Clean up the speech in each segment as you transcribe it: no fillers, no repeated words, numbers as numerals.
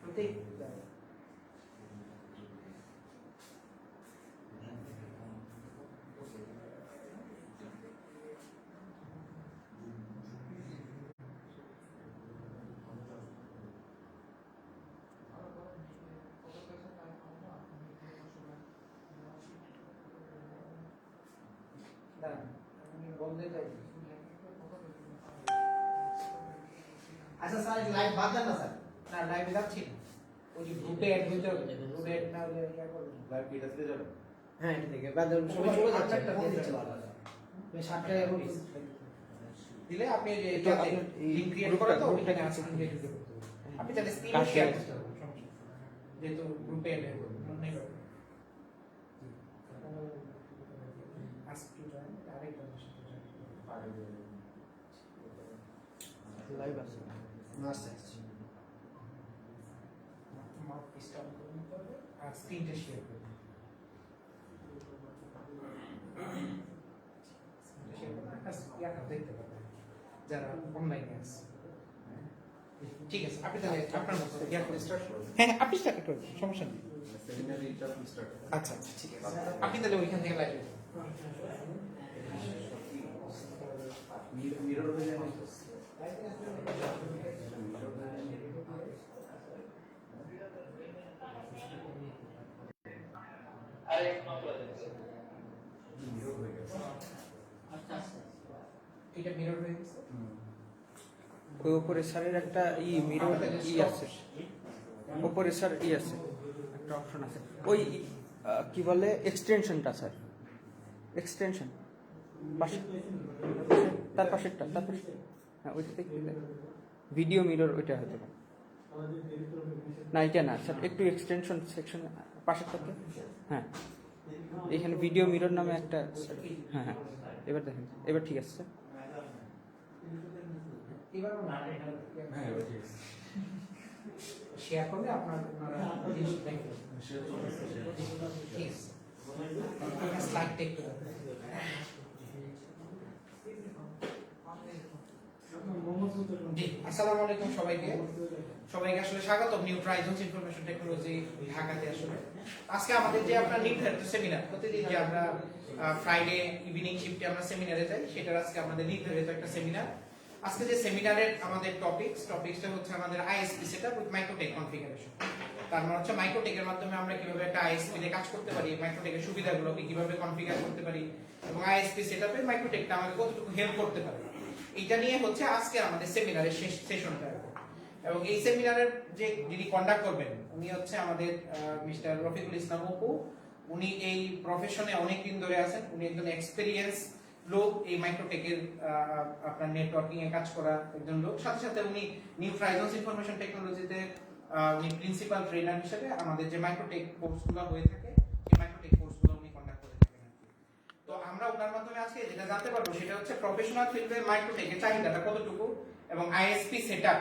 প্রতীক আচ্ছা sir live বাদ দেন না স্যার না লাইভ যাচ্ছি ওই যে গ্রুপে অ্যাড হইতে হবে গ্রুপে অ্যাড না হলে ইয়া করবেন লাইভ কি আসতে যাবে হ্যাঁ এটা থেকে বাদ দেন সবাই চলে যাচ্ছে একটা দিয়ে দিচ্ছে আমি 60 টাকা করে দিলে আপনি যে এটাতে লিংক ক্রিয়েট করে তো ওইখানে আছে আপনি তাহলে স্ক্রিন শেয়ার করতে হবে যেহেতু গ্রুপে অ্যাড হবে মনে নেই ask to join direct live আছে মাস্টার মাউথ স্টপ করতে হবে আর স্ক্রিনটা শেয়ার করতে হবে শেয়ার করতে ইয়াটা দেখতে পাবেন যারা অনলাইনে আছে ঠিক আছে আপনি তাহলে আপনার মতো ইয়া করে স্টার্ট করুন হ্যাঁ আপনি স্টার্ট করুন সমস্যা নেই সেমিনারে এটা আপনি স্টার্ট করুন আচ্ছা আচ্ছা ঠিক আছে আপনি তাহলে ওইখান থেকে লাইভ মিরর হয়ে যায় এটা মিরর হয়ে গেছে ওই উপরে স্যারের একটা মিরর আছে উপরে স্যার আছে একটা অপশন আছে ওই কি বলে এক্সটেনশনটা স্যার এক্সটেনশন পাশে তার পাশেরটা হ্যাঁ ওইটাতে ভিডিও মিরর ওইটা হতে পারে না এটা না স্যার একটু এক্সটেনশন সেকশন পাশের থেকে হ্যাঁ এখানে ভিডিও মিরর নামে একটা হ্যাঁ হ্যাঁ এবার দেখেন এবার ঠিক আছে স্যার এবার হ্যাঁ এবার ঠিক আছে শেয়ার করলে আপনারা জিনিস দেখবেন ঠিক আছে স্লাইড টেক জি আসসালামু আলাইকুম সবাইকে আসলে স্বাগত নিউ ট্রাইজন্স ইনফরমেশন টেকনোলজি ঢাকাতে আসলে আজকে আমাদের যে আপনার নির্ধারিত সেমিনার প্রতিদিন যে আমরা ফ্রাইডে ইভিনিং শিফটে আমরা সেমিনারে যাই সেটার আজকে আমাদের নির্ধারিত একটা সেমিনার আজকে যে সেমিনারের আমাদের টপিকসটা হচ্ছে আমাদের ISP setup with Microtek configuration তার মানে হচ্ছে মাইক্রোটেকের মাধ্যমে আমরা কিভাবে একটা আইএসপি তে কাজ করতে পারি মাইক্রোটেকের সুবিধাগুলোকে কিভাবে কনফিগার করতে পারি এবং আইএসপি সেটআপে মাইক্রোটেকটা আমাদের কতটুকু হেল্প করতে পারে এটা নিয়ে হচ্ছে আজকে আমাদের সেমিনারের শেষ সেশনটা এবং এই সেমিনারের যে যিনি কন্ডাক্ট করবেন উনি হচ্ছে আমাদের মিস্টার রফিকুল ইসলাম অপু উনি এই প্রফেশনে অনেক দিন ধরে আছেন উনি একজন এক্সপেরিয়েন্স লোক এই মাইক্রোটেকের আপনার নেটওয়ার্কিং এ কাজ করা একজন লোক সাথে সাথে উনি নিউ ট্রাইজন্স ইনফরমেশন টেকনোলজিতে উনি প্রিন্সিপাল ট্রেনার হিসেবে আমাদের যে মাইক্রোটেক কোর্সগুলো হয়ে থাকে এই মাইক্রোটেক কোর্সগুলো উনি কন্ডাক্ট করে থাকেন তো আমরা ওনার মাধ্যমে আজকে যেটা জানতে পারবো সেটা হচ্ছে প্রফেশনাল ফিল্ডে মাইক্রোটেকের চাহিদাটা কতটুকু এবং আইএসপি সেটআপ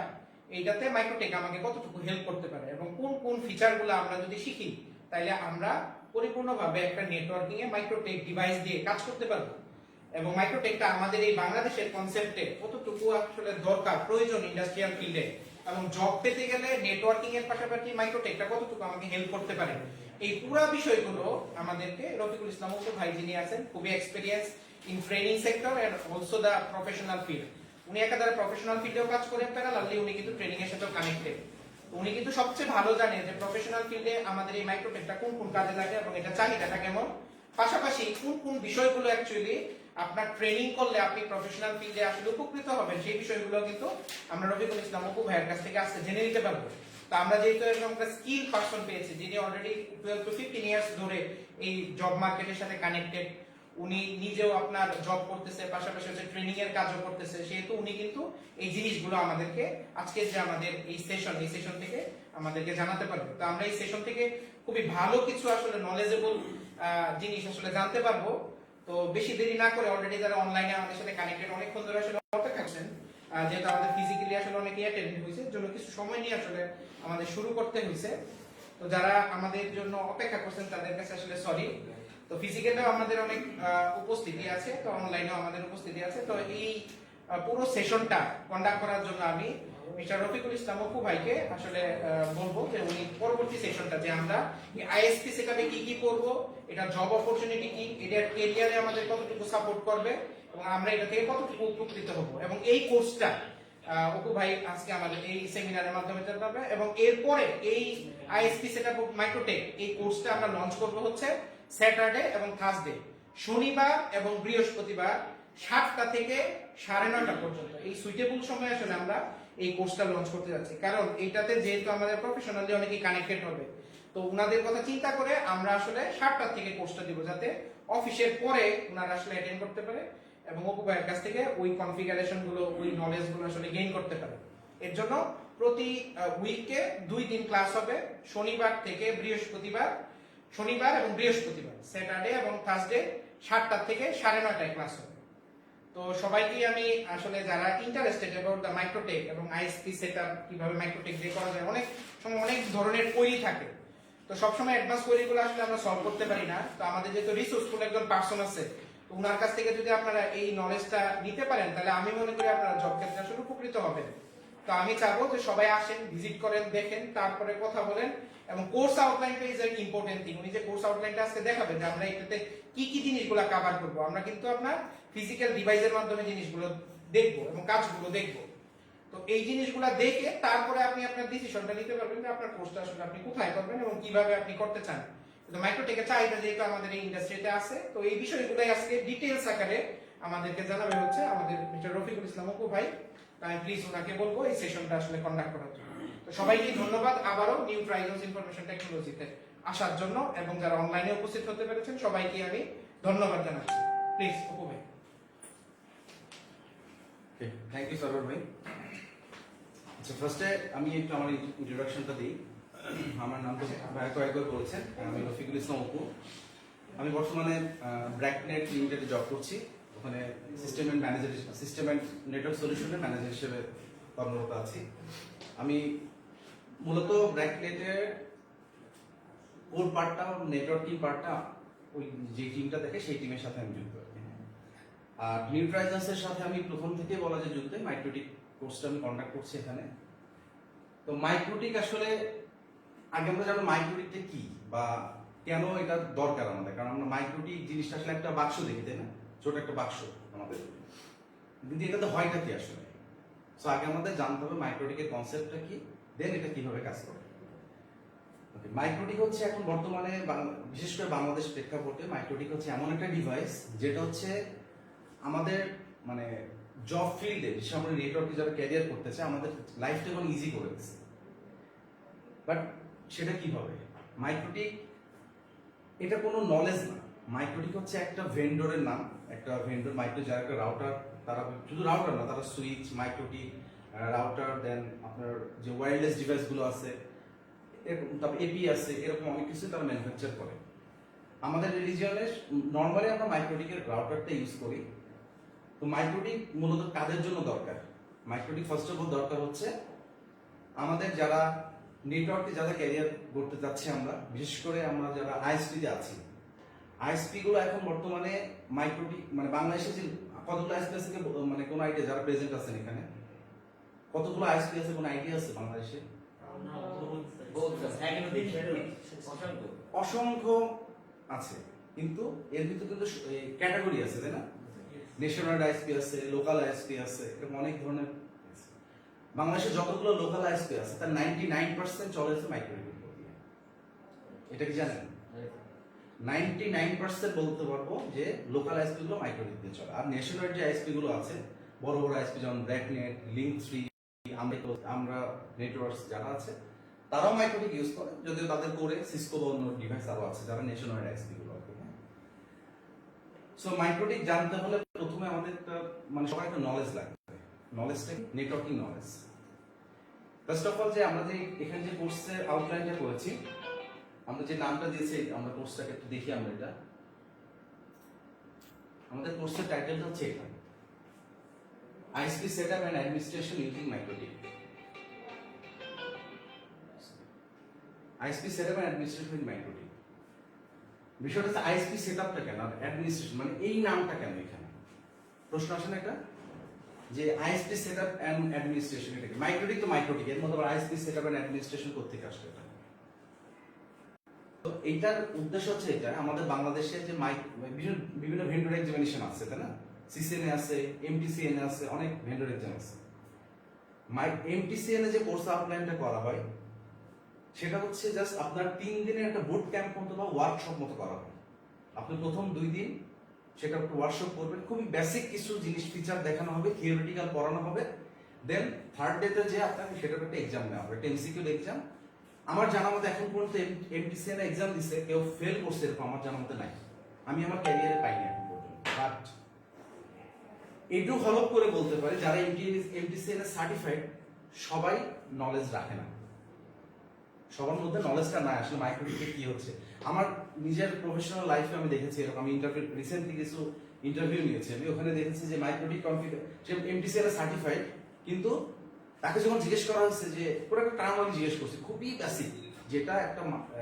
এইটাতে মাইক্রোটেক আমাকে কতটুকু হেল্প করতে পারে এবং কোন কোন ফিচারগুলো আমরা যদি শিখি তাহলে আমরা পরিপূর্ণভাবে একটা নেটওয়ার্কিং এ মাইক্রোটেক ডিভাইস দিয়ে কাজ করতে পারবো এবং মাইক্রোটেকটা আমাদের এই বাংলাদেশের কনসেপ্টে কতটুকু আসলে দরকার প্রয়োজন ইন্ডাস্ট্রিয়াল ফিল্ডে এবং জব পেতে গেলে নেটওয়ার্কিং এর পাশাপাশি মাইক্রোটেকটা কতটুকু আমাকে হেল্প করতে পারে এই পুরো বিষয়গুলো আমাদেরকে রফিকুল ইসলাম অপু ভাই যিনি আছেন খুবই experience in training sector and also the professional field উনি একাধারে প্রফেশনাল ফিল্ডেও কাজ করেন প্যারালালি উনি কিন্তু ট্রেনিং এর সাথেও কানেক্টেড উনি কিন্তু সবচেয়ে ভালো জানেন যে প্রফেশনাল ফিল্ডে আমাদের এই মাইক্রোটেকটা কোন কোন কাজে লাগে এবং এটা চাহিদাটা কেমন পাশাপাশি কোন কোন বিষয়গুলো অ্যাকচুয়ালি আপনার ট্রেনিং করলে আপনি প্রফেশনাল ফিল্ডে আসলে উপকৃত হবেন সেই বিষয়গুলো কিন্তু আমরা রফিকুল ইসলাম অপু ভাইয়ের কাছ থেকে আজকে জেনে নিতে পারবো তো আমরা যেহেতু এরকম একটা স্কিল পারসন পেয়েছি যিনি অলরেডি 12 to 15 ইয়ার্স ধরে এই জব মার্কেটের সাথে কানেক্টেড উনি নিজেও আপনার জব করতেছে পাশাপাশি হচ্ছে ট্রেনিং এর কাজও করতেছে সেহেতু উনি কিন্তু এই জিনিসগুলো আমাদেরকে আজকে যে আমাদের এই সেশন থেকে আমাদেরকে জানাতে পারবে তো আমরা এই সেশন থেকে খুবই ভালো কিছু আসলে নলেজেবল জিনিস আসলে জানতে পারবো তো বেশি দেরি না করে অলরেডি যারা অনলাইনে আমাদের সাথে কানেক্টেড অনেকক্ষণ ধরে আসলে অপেক্ষা করছেন যেহেতু আমাদের ফিজিক্যালি আসলে অনেকে অ্যাটেন্ড হয়েছে জন্য কিছু সময় নিয়ে আসলে আমাদের শুরু করতে হয়েছে তো যারা আমাদের জন্য অপেক্ষা করছেন তাদের কাছে আসলে সরি তো ফিজিক্যালেও আমাদের অনেক উপস্থিতি আছে তো অনলাইনেও আমাদের উপস্থিতি আছে তো এই পুরো সেশনটা কন্ডাক্ট করার জন্য আমি মিস্টার রফিকুল ইসলাম অপু ভাইকে আসলে বলবো যে উনি পরবর্তী সেশনটা যে আমরা আইএসপি সেটআপে কি কি করব, এটা জব অপরচুনিটি কি, এটার ক্যারিয়ারে আমাদের কতটুকু সাপোর্ট করবে এবং আমরা এটা থেকে কতটুকু উপকৃত হব, এবং এই কোর্সটা অপু ভাই আজকে আমাদের এই সেমিনারের মাধ্যমে জানাবে। এবং এরপরে এই আইএসপি সেটআপ মাইক্রোটেক এই কোর্সটা আমরা লঞ্চ করব হচ্ছে স্যাটারডে এবং থার্সডে, শনিবার এবং বৃহস্পতিবার 7টা থেকে 9:30 পর্যন্ত। এই সুইটেবল সময় আসলে আমরা এই কোর্সটা লঞ্চ করতে যাচ্ছি, কারণ এইটাতে যেহেতু আমাদের প্রফেশনালি অনেকেই কানেক্টেড হবে, তো উনাদের কথা চিন্তা করে আমরা আসলে 7টা থেকে কোর্সটা দিব, যাতে অফিসের পরে উনারা আসলে অ্যাটেন্ড করতে পারে এবং অপু ভাইয়ের কাছ থেকে ওই কনফিগারেশন গুলো, ওই নলেজ গুলো আসলে গেইন করতে পারে। এর জন্য প্রতি উইকে 2 দিন ক্লাস হবে, শনিবার থেকে বৃহস্পতিবার, শনিবার এবং বৃহস্পতিবার, স্যাটারডে এবং থার্সডে 7টা থেকে 9:30 ক্লাস হবে। তো সবাইকে আমি আসলে যারা ইন্টারেস্টেড অ্যাবাউট দ্য মাইক্রোটেক এবং আইএসপি সেটআপ কিভাবে মাইক্রোটেক দিয়ে করা যায়, অনেক সময় অনেক ধরনের কোয়েরি থাকে, তো সবসময় অ্যাডভান্স কোয়েরিগুলো আসলে আমরা সলভ করতে পারি না। তো আমাদের যেহেতু রিসোর্সফুল একজন পার্সন আছে, তো ওনার কাছ থেকে যদি আপনারা এই নলেজটা নিতে পারেন, তাহলে আমি মনে করি আপনারা জব ক্ষেত্রে আসলে উপকৃত হবেন। তো আমি চাবো যে সবাই আসেন, ভিজিট করেন, দেখেন, তারপরে কথা বলেন। এবং কোর্স আউটলাইনটা ইজ এন ইম্পর্টেন্ট থিং। উনি যে কোর্স আউটলাইনটা আজকে দেখাবেন যে আমরা এটাতে কি কি জিনিসগুলো কভার করব, আমরা কিন্তু আপনার ফিজিক্যাল ডিভাইসের মাধ্যমে জিনিসগুলো দেখব এবং কাজগুলো দেখব। তো এই জিনিসগুলো দেখে তারপরে আপনি আপনার ডিসিশনটা নিতে পারবেন যে আপনার কোর্সটা আসলে আপনি কোথায় করবেন এবং কিভাবে আপনি করতে চান। তো মাইক্রোটেকের চাহিদা যেহেতু আমাদের এই ইন্ডাস্ট্রিতে আছে, তো এই বিষয়গুলোই আজকে ডিটেইলস আকারে আমাদেরকে জানাবে হচ্ছে আমাদের মিস্টার রফিকুল ইসলাম অপু ভাই। আমি প্লিজ ওনাকে বলবো এই সেশনটা আসলে কন্ডাক্ট করার জন্য। তো সবাইকে ধন্যবাদ আবারও নিউ ট্রাইজন্স ইনফরমেশন টেকনোলজিতে আসার জন্য, এবং যারা অনলাইনে উপস্থিত হতে পেরেছেন সবাইকে আমি ধন্যবাদ জানাচ্ছি। প্লিজ অপু ভাই। থ্যাংক ইউ সরোর ভাই। আচ্ছা, ফার্স্টে আমি একটু আমার ইন্ট্রোডাকশনটা দিই। আমার নাম তো ভাইয়া কয়েকবার বলেছেন, আমি রফিকুল ইসলাম অপু। আমি বর্তমানে ব্র্যাকনেট লিমিটেডে জব করছি, ওখানে system and manager, system and network সলিউশনের ম্যানেজার হিসেবে কর্মরত আছি। আমি মূলত ব্র্যাকনেটের কোর পার্টটা, নেটওয়ার্কিং পার্টটা, ওই যে টিমটা দেখে সেই টিমের সাথে আমি যুক্ত। আর নিউ ট্রাইজন্সের সাথে আমি প্রথম থেকে বলা যায় যুক্ত। মাইক্রোটিক কোর্সটা আমি কন্ডাক্ট করছি এখানে। তো মাইক্রোটিক আসলে আগে আমরা জানো মাইক্রোটিকটা কি বা কেন এটা দরকার আমাদের, কারণ আমরা মাইক্রোটিক জিনিসটা আসলে একটা বাক্স দেখি, তাই না? ছোট একটা বাক্স আমাদের, কিন্তু এটাতে হয়টা কি আসলে। সো আগে আমাদের জানতে হবে মাইক্রোটিকের কনসেপ্টটা কি, দেন এটা কিভাবে কাজ করে। মাইক্রোটিক হচ্ছে এখন বর্তমানে বিশেষ করে বাংলাদেশ প্রেক্ষাপটে মাইক্রোটিক হচ্ছে এমন একটা ডিভাইস যেটা হচ্ছে আমাদের মানে জব ফিল্ডে, বিশেষ আমরা নেটওয়ার্কে যারা ক্যারিয়ার করতে চায়, আমাদের লাইফটা এখন ইজি করে দিচ্ছে। বাট সেটা কিভাবে? মাইক্রোটিক এটা কোনো নলেজ না। মাইক্রোটিক হচ্ছে একটা ভেন্ডরের নাম, একটা ভেন্ডর মাইক্রো, যারা একটা রাউটার, তারা শুধু রাউটার না, তারা সুইচ, মাইক্রোটিক রাউটার, দেন আপনার যে ওয়্যারলেস ডিভাইসগুলো আছে, এরকম, তারপর এপি আছে, এরকম অনেক কিছু তারা ম্যানুফ্যাকচার করে। আমাদের রিজিয়নে নর্মালি আমরা মাইক্রোটিকের রাউটারটা ইউজ করি। তো মাইক্রোটিক মূলত কাদের জন্য দরকার? মাইক্রোটিক ফার্স্ট অফ অল দরকার হচ্ছে আমাদের যারা নেটওয়ার্কে যারা ক্যারিয়ার করতে যাচ্ছে, আমরা বিশেষ করে আমরা যারা আইএসপিতে আছি, আইএসপি গুলো এখন বর্তমানে মাইক্রোটিক মানে বাংলাদেশে যে কতগুলো আইএসপি আছে, মানে কোন আইডিয়া, যারা প্রেজেন্ট আছেন এখানে কতগুলো আইএসপি আছে, কোন আইডিয়া আছে বাংলাদেশে? অসংখ্য আছে, কিন্তু এর ভিতরে কিন্তু ক্যাটাগরি আছে, তাই না? ন্যাশনাল আইএসপি আছে, লোকাল আইএসপি আছে, এরকম অনেক ধরনের। বাংলাদেশে যতগুলো লোকাল আইএসপি আছে তার 99% চলে আছে মাইক্রোটিক দিয়ে। এটা কি জানেন? 99% বলতে পারবো যে লোকাল আইএসপি গুলো মাইক্রোটিক দিয়ে চলে। আর ন্যাশনাল যে আইএসপি গুলো আছে, বড় বড় আইএসপি যেমন ব্র্যাকনেট, লিঙ্ক 3, আমরা নেটওয়ার্কস যারা আছে, তারাও মাইক্রোটিক ইউজ করে, যদিও তাদের করে সিসকো বা অন্য ডিভাইস আরো আছে যারা ন্যাশনাল আইএসপি গুলো আছে। সো মাইক্রোটিক জানতে হলে প্রথমে আমাদের মানে সবার একটা নলেজ লাগবে। নলেজটা networking knowledge. First of all যে আমরা যে এখানে যে কোর্সের আউটলাইনটা করেছি, আমরা যে নামটা দিয়েছি, আমরা কোর্সটাকে একটু দেখি। আমরা এটা আমাদের কোর্সের টাইটেলটা হচ্ছে এটা, ISP setup and administration using MikroTik. ISP setup and administration with MikroTik. বিষয়টা হচ্ছে আইএসপি সেটআপটা কেন আর অ্যাডমিনিস্ট্রেশন, মানে এই নামটা কেন? এখানে প্রশ্ন আসে না এটা? যে আইএসপি সেটআপ এন্ড অ্যাডমিনিস্ট্রেশন, এটা মাইক্রোটিক তো মাইক্রোটিক, এর মধ্যে আইএসপি সেটআপ এন্ড অ্যাডমিনিস্ট্রেশন করতে আসলে এটা। তো এইটার উদ্দেশ্য হচ্ছে এটা, আমাদের বাংলাদেশে যে বিভিন্ন ভেন্ডর এক্সামিনেশন আছে তাই না, সিসিএনএ আছে, এমটিসিএনএ আছে, অনেক ভেন্ডর এক্সাম আছে। এমটিসিএনএ যে কোর্স আউটলাইনটা করা হয় সেটা হচ্ছে জাস্ট আপনার 3 দিনের একটা বুট ক্যাম্প মতো বা ওয়ার্কশপ মতো করা হয়। আপনি প্রথম 2 দিন সেটা একটা ওয়ার্কশপ করবেন, খুবই বেসিক কিছু জিনিস ফিচার দেখানো হবে, থিওরিটিক্যাল পড়ানো হবে। দেন থার্ড ডেতে যে আপনাকে সেটার একটা এক্সাম নেওয়া হবে, একটা এমসিকিউ এক্সাম। আমার জানা মতে এখন পর্যন্ত এমটিসিএনএ এক্সাম দিছে কেউ ফেল করছে এরকম আমার জানা মতে নাই, আমি আমার ক্যারিয়ারে পাইনি এখন পর্যন্ত। বাট এটু হলপ করে বলতে পারি যারা এমটিসিএনএ সার্টিফাইড সবাই নলেজ রাখে না, সবার মধ্যে নলেজটা নাই আসলে মাইক্রোটিকে কি হচ্ছে। আমার নিজের প্রফেশনাল লাইফে আমি দেখেছি এরকম, আমি রিসেন্টলি কিছু ইন্টারভিউ নিয়েছি, আমি ওখানে দেখেছি যে মাইক্রোটিক কনফিগার সে এমটিসিএনএ সার্টিফাইড, কিন্তু তাকে যখন জিজ্ঞেস করা হচ্ছে যে পুরো একটা টার্ম আমি জিজ্ঞেস করছি খুবই বেসিক, যেটা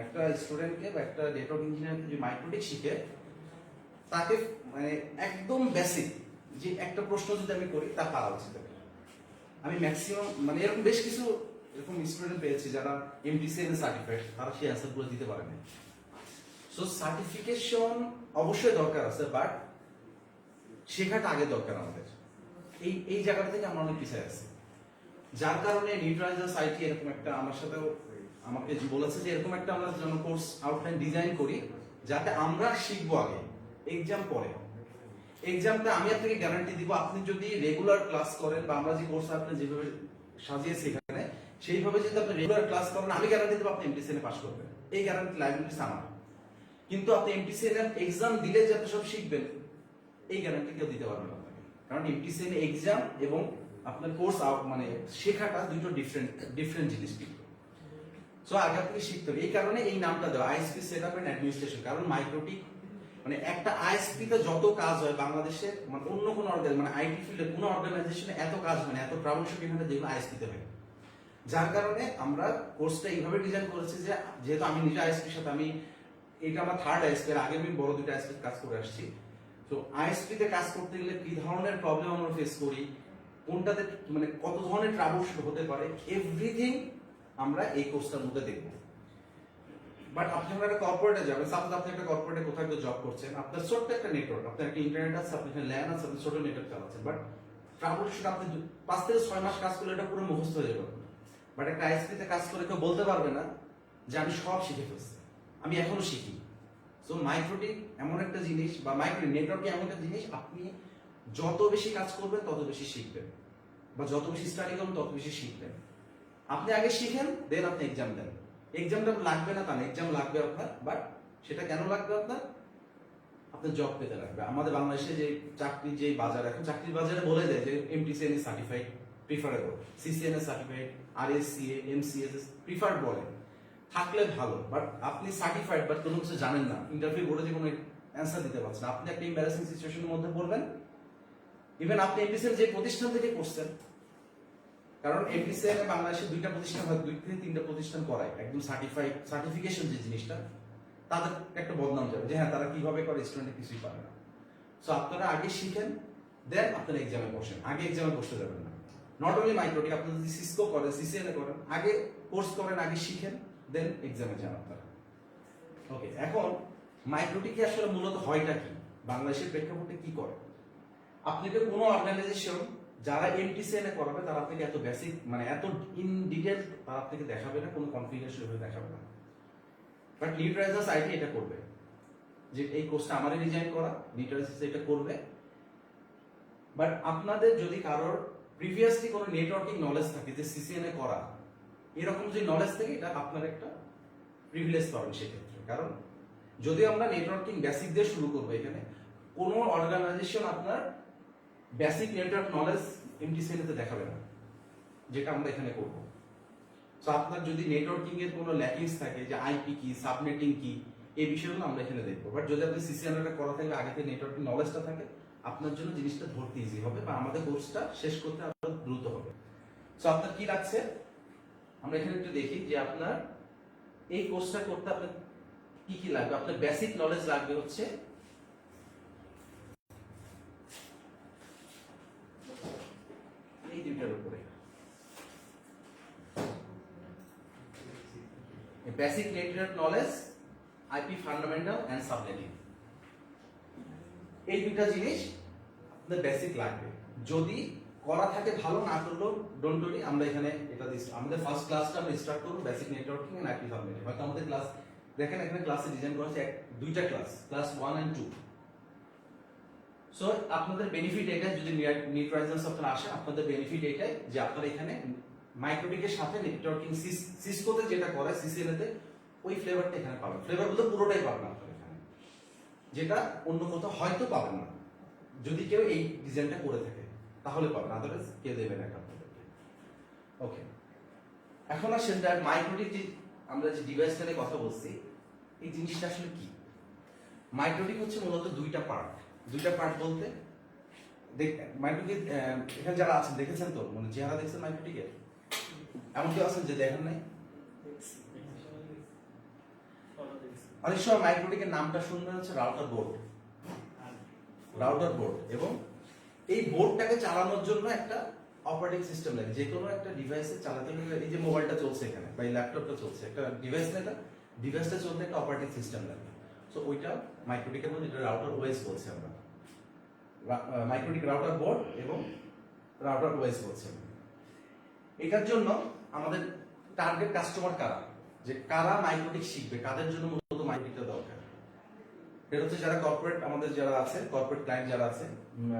একটা স্টুডেন্টকে বা একটা নেটওয়ার্ক ইঞ্জিনিয়ারকে যে মাইক্রোটিক শিখে তাকে মানে একদম বেসিক যে একটা প্রশ্ন যদি আমি করি তা পারা উচিত। আমি ম্যাক্সিমাম মানে এরকম বেশ কিছু এরকম স্টুডেন্ট পেয়েছি যারা এমটিসিএনএ সার্টিফাইড, তারা সেই অ্যান্সারগুলো দিতে পারে না। সো সার্টিফিকেশন অবশ্যই দরকার আছে, বাট শেখাটা আগে দরকার আমাদের। এই জায়গাটা থেকে আমরা অনেক পিছিয়ে আছি, যার কারণে নিউট্রালাইজার্স আইটি এরকম একটা আমার সাথেও আমাকে বলেছে যে এরকম একটা আমরা যেন কোর্স আউটলাইন ডিজাইন করি যাতে আমরা শিখবো আগে, এক্সাম পরে। এক্সামটা আমি আপনাকে গ্যারান্টি দিব, আপনি যদি রেগুলার ক্লাস করেন বা আমরা যে কোর্স আপনি যেভাবে সাজিয়েছি এখানে সেইভাবে যদি আপনি রেগুলার ক্লাস করেন, আমি গ্যারান্টি দেবো আপনি এমটিসিএনএ পাস করবেন, এই গ্যারান্টি লাইব্রেরিজ আমার। কিন্তু আপনি এমটিসিএনএ এক্সাম দিলে যে আপনি সব শিখবেন এই গ্যারান্টি কেউ দিতে পারবে না আপনাকে, কারণ এমটিসিএনএ এক্সাম এবং আপনার কোর্স মানে শেখাটা দুটো ডিফারেন্ট জিনিস কিন্তু। সো আগে আপনাকে শিখতে হবে, এই কারণে এই নামটা দেওয়া আইএসপি সেটআপ এন্ড অ্যাডমিনিস্ট্রেশন। কারণ মাইক্রোটিক মানে একটা আইএসপি তে যত কাজ হয় বাংলাদেশে, মানে অন্য কোনো মানে আইটি ফিল্ডে কোনো অর্গানাইজেশনে এত কাজ হয় না, এত ট্রাবল শুটিং হয় যেগুলো আইএসপি তে হয়। যার কারণে আমরা কোর্সটা এইভাবে ডিজাইন করেছি যে যেহেতু আমি নিজে আইএসপির সাথে, আমি এটা আমার থার্ড আইএসপি, এর আগে আমি বড় দুটো আইএসপি কাজ করে আসছি। তো আইএসপি তে কাজ করতে গেলে কি ধরনের প্রবলেম আমরা ফেস করি, কোনটাতে মানে কত ধরনের ট্রাবল শুট হতে পারে, এভরিথিং আমরা এই কোর্সটার মধ্যে দেখব। বাট আপনি যখন একটা কর্পোরেটে যাবেন, সাপোজ আপনি একটা কর্পোরেটে কোথাও একটা জব করছেন, আপনার ছোট্ট একটা নেটওয়ার্ক, আপনার একটা ইন্টারনেট আছে, আপনি এখানে ল্যান আছে, আপনি ছোট নেটওয়ার্ক চালাচ্ছেন, বাট ট্রাবল শুট আপনি 5 থেকে 6 মাস কাজ করলে এটা পুরো মুখস্থ হয়ে যাবে। বাট একটা আইএসপি তে কাজ করে কেউ বলতে পারবে না যে আমি সব শিখে ফেলছি, আমি এখনো শিখি। সো মাইক্রোটিক এমন একটা জিনিস বা মাইক্রো নেটওয়ার্কিং এমন একটা জিনিস, আপনি যত বেশি কাজ করবেন তত বেশি শিখবেন, বা যত বেশি স্টাডি করবেন তত বেশি শিখবেন। আপনি আগে শিখেন, দেন আপনি এক্সাম দেন। এক্সামটা লাগবে না তা না, এক্সাম লাগবে আপনার, বাট সেটা কেন লাগবে আপনার জব পেতে লাগবে। আমাদের বাংলাদেশে যে চাকরির যে বাজার, এখন চাকরির বাজারে বলে দেয় যে MTCNA certified preferable, CCNA certified, RSCA, MCS preferred বলে, থাকলে ভালো। বাট আপনি সার্টিফাইড বাট কোনো কিছু জানেন না, ইন্টারভিউ বোর্ডে যে কোনো অ্যান্সার দিতে পারছেন, আপনি একটা এম্বারাসিং সিচুয়েশনের মধ্যে পড়বেন। ইভেন আপনি এমটিসিএন যে প্রতিষ্ঠান থেকে করছেন, কারণ এমটিসিএন বাংলাদেশে 2টা প্রতিষ্ঠান হয়, 2 থেকে 3টা প্রতিষ্ঠান করায় একদম সার্টিফিকেশন যে জিনিসটা, তাদের একটা বদনাম যাবে যে হ্যাঁ তারা কিভাবে করে, স্টুডেন্ট কিছুই পারে না। সো আপনারা আগে শিখেন, দেন আপনারা এক্সামে বসেন, আগে এক্সামে বসতে যাবেন না। নট অনলি মাইক্রোটিক, আপনি যদি সিসকো করেন, সিসিএনএ করেন, আগে কোর্স করেন, আগে শিখেন, দেন এক্সামে যান আপনারা। ওকে, এখন মাইক্রোটিকে আসলে মূলত হয়টা কি, বাংলাদেশের প্রেক্ষাপটে কি করে। আপনাকে কোনো অর্গানাইজেশন যারা এমটিসিএনএ করাবে তারা আপনাকে এত বেসিক মানে এত ইন ডিটেইল তারা আপনাকে দেখাবে না, কোনো কনফিগারেশন ভাবে দেখাবে না। বাট নিউট্রালাইজার্স আইটি এটা করবে, যে এই কোর্সটা আমারই ডিজাইন করা, নিউট্রালাইজার্স এটা করবে। বাট আপনাদের যদি কারোর প্রিভিয়াসলি কোনো নেটওয়ার্কিং নলেজ থাকে যে সিসিএনএ করা, এরকম যে নলেজ থাকে, এটা আপনার একটা প্রিভিলেজ পাবেন সেক্ষেত্রে। কারণ যদি আমরা নেটওয়ার্কিং বেসিক দিয়ে শুরু করবো, এখানে কোনো অর্গানাইজেশন আপনার বেসিক নেটওয়ার্ক নলেজ এমটিসিএনএ তে দেখাবে না, যেটা আমরা এখানে করব। সো আপনার যদি নেটওয়ার্কিং এর কোনো ল্যাকিংস থাকে, যে আইপি কি, সাবনেটিং কি, এই বিষয়গুলো আমরা এখানে দেখবো। বাট যদি আপনি সিসিএনএ করা থাকে, আগে থেকে নেটওয়ার্কিং নলেজটা থাকে, আপনার জন্য জিনিসটা ধরতে ইজি হবে বা আমাদের কোর্সটা শেষ করতে আপনার দ্রুত হবে। সো আপনার কি লাগছে আমরা এখানে একটু দেখি, যে আপনার এই কোর্সটা করতে আপনার কি কি লাগবে। আপনার বেসিক নলেজ লাগবে হচ্ছে basic network knowledge, IP fundamental and subnetting, এই দুইটা জিনিস আপনাদের বেসিক লাগবে। যদি করা থাকে ভালো, না করলেও ডোন্ট ওয়ারি, আমরা এখানে এটা দিচ্ছি। আমাদের ফার্স্ট ক্লাসটা আমরা স্টার্ট করবো basic networking and IP subnetting. হয়তো আমাদের ক্লাস দেখেন এখানে ক্লাসে ডিজাইন করা আছে দুইটা ক্লাস, ক্লাস 1 and 2। সো আপনাদের বেনিফিট এটাই, যদি নিট রাইজেন্স আপনারা আসেন, আপনাদের বেনিফিট এটাই যে আপনারা এখানে মাইক্রোটিকের সাথে নেটওয়ার্কিং সিসকোতে যেটা করে সিসিএল তে ওই ফ্লেভারটা এখানে পাবেন। ফ্লেভার বলতে পুরোটাই পাবেন আপনারা এখানে, যেটা অন্য কোথাও হয়তো পাবেন না। যদি কেউ এই ডিজাইনটা করে থাকে তাহলে পাবেন, আদারওয়াইজ কে দেবে না আপনাদেরকে। ওকে, এখন আসেন মাইক্রোটিক যে আমরা যে ডিভাইসটা নিয়ে কথা বলছি, এই জিনিসটা আসলে কি? মাইক্রোটিক হচ্ছে মূলত দুইটা পার্ট। দুইটা পার্ট বলতে মাইক্রোটিক এখানে যারা আছেন দেখেছেন তো, মানে চেহারা দেখছেন মাইক্রোটিকের? এমন কেউ আছেন যে দেখেন নাই? অনেক সময় মাইক্রোটিকের নামটা শুনবেন হচ্ছে রাউটার বোর্ড, রাউটার বোর্ড। এবং এই বোর্ডটাকে চালানোর জন্য একটা অপারেটিং সিস্টেম লাগে। যে কোনো একটা ডিভাইসে চালাতে গেলে, এই যে মোবাইলটা চলছে এখানে বা এই ল্যাপটপটা চলছে, একটা ডিভাইস না, এটা ডিভাইসটা চলতে একটা অপারেটিং সিস্টেম লাগে। সো ওইটা মাইক্রোটিকের মধ্যে, এটা রাউটার ওএস বলছি আমরা, মাইক্রোটিক রাউটার বোর্ড এবং রাউটার ওএস বলছি। এটার জন্য আমাদের টার্গেট কাস্টমার কারা, যে কারা মাইক্রোটিক শিখবে, কাদের জন্য মূলত মাইক্রোটিকটা দরকার। এটা হচ্ছে যারা কর্পোরেট, আমাদের যারা আছে কর্পোরেট ক্লায়েন্ট যারা আছে,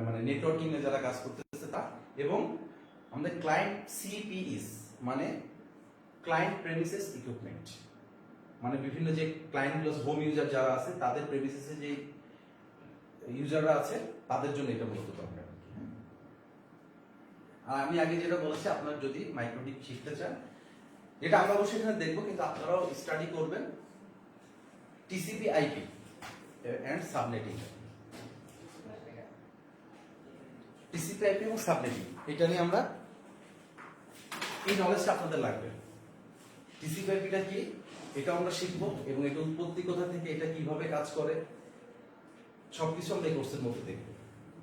মানে নেটওয়ার্কিং এ যারা কাজ করতেছে তা, এবং আমাদের ক্লায়েন্ট সিপিইস মানে ক্লায়েন্ট প্রেমিসেস ইকুইপমেন্ট, মানে বিভিন্ন যে ক্লায়েন্ট প্লাস হোম ইউজার যারা আছে তাদের প্রেমিসেসে যে ইউজাররা আছে তাদের জন্য এটা মূলত দরকার। আর আমি আগে যেটা বলেছি, আপনার যদি মাইক্রোটিক শিখতে চান, যেটা আমরা অবশ্যই এখানে দেখবো, কিন্তু আপনারাও স্টাডি করবেন TCP IP and subnetting. TCP IP এবং সাবনেটিং, এটা নিয়ে আমরা এই নলেজটা আপনাদের লাগবে। টিসিপি আইপিটা কি এটা আমরা শিখবো, এবং এটা উৎপত্তি কোথা থেকে, এটা কিভাবে কাজ করে, সবকিছু আমরা এই কোর্সের মধ্যে দেখবো।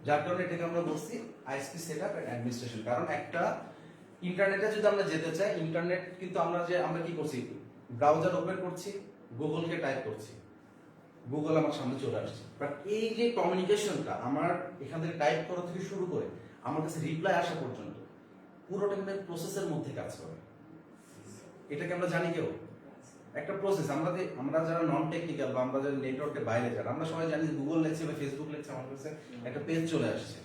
যার কারণে এটাকে আমরা বলছি আইএসপি সেটআপ এন্ড অ্যাডমিনিস্ট্রেশন। কারণ একটা ইন্টারনেটে যদি আমরা যেতে চাই, ইন্টারনেট কিন্তু আমরা কি করছি, ব্রাউজার ওপেন করছি, গুগলকে টাইপ করছি, গুগল আমার সামনে চলে আসছে। বাট এই যে কমিউনিকেশনটা আমার এখান থেকে টাইপ করা থেকে শুরু করে আমার কাছে রিপ্লাই আসা পর্যন্ত পুরোটা কিন্তু প্রসেসের মধ্যে কাজ করে। এটাকে আমরা জানি কেউ একটা প্রসেস। আমরা যারা নন টেকনিক্যাল বা আমরা যারা নেটওয়ার্কের বাইরে যারা, আমরা সবাই জানি গুগল লেখছে বা ফেসবুক লেখছে, আমার কাছে একটা পেজ চলে আসছে।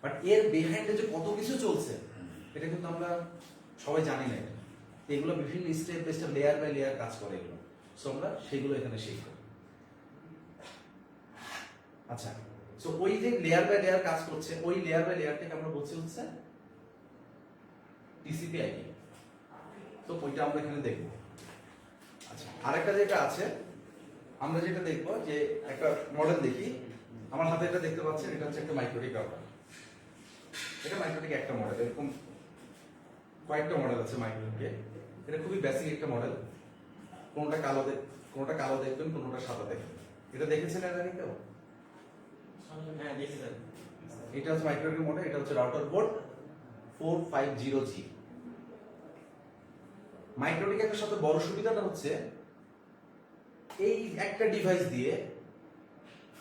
বাট এর বিহাইন্ডে যে কত কিছু চলছে এটা কিন্তু আমরা সবাই জানি না। এগুলো বিভিন্ন step by step, layer by layer কাজ করে এগুলো। সো আমরা সেগুলো এখানে শিখবো। আচ্ছা, সো ওই যে লেয়ার বাই লেয়ার কাজ করছে, ওই লেয়ার বাই লেয়ারটাকে আমরা বলছি হচ্ছে টিসিপি আইপি। তো ওইটা আমরা এখানে দেখবো। আচ্ছা, আরেকটা যেটা আছে, আমরা যেটা দেখবো যে একটা মডেল দেখি। আমার হাতে এটা দেখতে পাচ্ছেন, এটা হচ্ছে একটা মাইক্রোটিক রাউটার। এটা মাইক্রোটিক একটা মডেল, এরকম কয়েকটা মডেল আছে মাইক্রোটিকে। এটা খুবই বেসিক একটা মডেল। কোনটা কালো দেখবেন, কোনটা সাদা দেখবেন। এটা দেখেছেন এর আগে কেউ? হ্যাঁ, দেখেছেন। এটা হচ্ছে মাইক্রোটিক মডেল, এটা হচ্ছে রাউটার বোর্ড 450G। মাইক্রোটিকের সাথে বড় সুবিধাটা হচ্ছে এই একটা ডিভাইস দিয়ে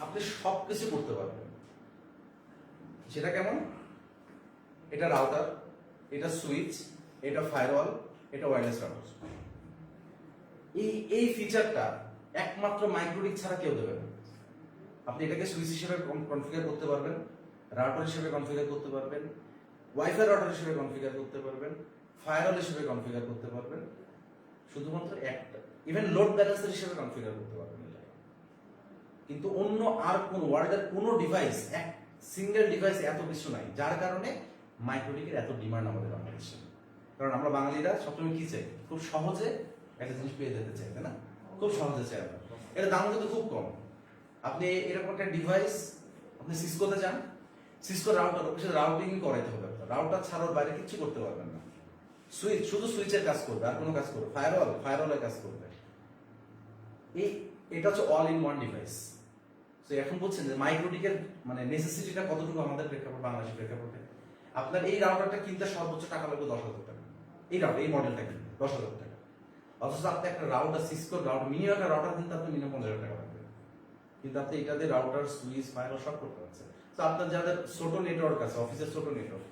আপনি সবকিছু করতে পারবেন। সেটা কেমন? এটা রাউটার, এটা সুইচ, এটা ফায়ারওয়াল, এটা ওয়্যারলেস রাউটার। এই ফিচারটা একমাত্র মাইক্রোটিক ছাড়া কেউ দেবে না। আপনি এটাকে সুইচ হিসেবে কনফিগার করতে পারবেন, রাউটার হিসেবে কনফিগার করতে পারবেন, ওয়াইফাই রাউটার হিসেবে কনফিগার করতে পারবেন, ফায়ারওয়াল হিসেবে কনফিগার করতে পারবেন, শুধুমাত্র একটা। ইভেন লোড ব্যালেন্সার হিসেবে কনফিগার করতে পারবেন। কিন্তু অন্য আর কোন ওয়ার্ল্ডের কোনো ডিভাইস, এক সিঙ্গেল ডিভাইস এত কিছু নাই। যার কারণে মাইক্রোটিকের এত ডিমান্ড আমাদের বাংলাদেশে। কারণ আমরা বাঙালিরা সবসময় কি চাই, খুব সহজে একটা জিনিস পেয়ে যেতে চাই, তাই না? খুব সহজে চাই আমরা। এর দাম কিন্তু খুব কম। আপনি এরকম একটা ডিভাইস, আপনি সিসকোতে যান, সিসকো রাউটার, ওর সাথে রাউটিং করাইতে হবে। রাউটার ছাড়ার বাইরে কিছু করতে পারবেন না। সুইচ শুধু সুইচের কাজ করবে, আর কোনো কাজ করবে। ফায়ারওয়ালের কাজ করবে। এটা হচ্ছে অল ইন ওয়ান ডিভাইস। তো এখন বলছেন যে মাইক্রোটিকের মানে নেসেসিটিটা কতটুকু আমাদের প্রেক্ষাপট, বাংলাদেশের প্রেক্ষাপটে। আপনার এই রাউটারটা কিনতে সর্বোচ্চ টাকা লাগবে 10,000 টাকা। এই রাউটার, এই মডেলটা কিনতে 10,000 টাকা। অথচ আপনি একটা রাউটার সিসকো রাউটার মিনিমাম একটা রাউটার কিন্তু আপনি মিনিমাম 50,000 টাকা লাগবে, কিন্তু আপনি এটাতে রাউটার সুইচ ফায়ার সব করতে পারছেন। তো আপনার যাদের ছোট নেটওয়ার্ক আছে, অফিসের ছোট নেটওয়ার্ক,